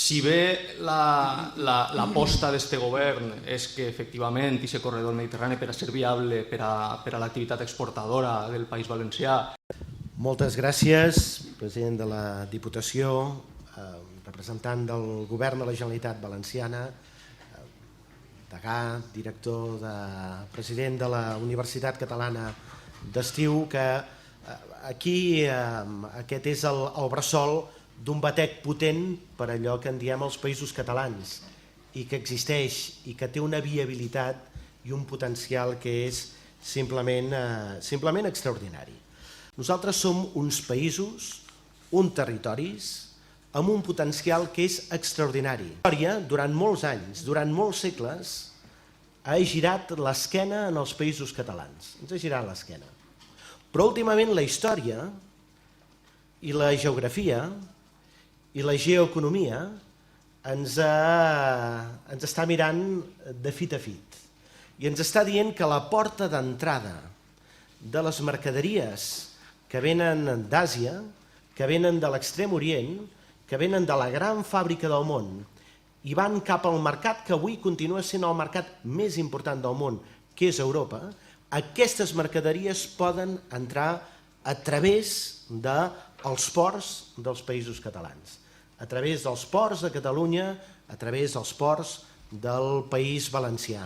Si bé l'aposta d'este govern és que efectivament aquest corredor mediterrani per a ser viable per a l'activitat exportadora del País Valencià. Moltes gràcies, president de la Diputació, representant del Govern de la Generalitat Valenciana, degà, director, president de la Universitat Catalana d'Estiu, que aquí aquest és el bressol d'un batec potent per allò que en diem els països catalans i que existeix i que té una viabilitat i un potencial que és simplement extraordinari. Nosaltres som uns països, uns territoris, amb un potencial que és extraordinari. La història, durant molts anys, durant molts segles, ha girat l'esquena en els països catalans. Ens ha girat l'esquena. Però últimament la història i la geografia i la geoeconomia ens està mirant de fit a fit i ens està dient que la porta d'entrada de les mercaderies que venen d'Àsia, que venen de l'Extrem Orient, que venen de la gran fàbrica del món i van cap al mercat que avui continua sent el mercat més important del món, que és Europa, aquestes mercaderies poden entrar a través dels ports dels països catalans, a través dels ports de Catalunya, a través dels ports del País Valencià.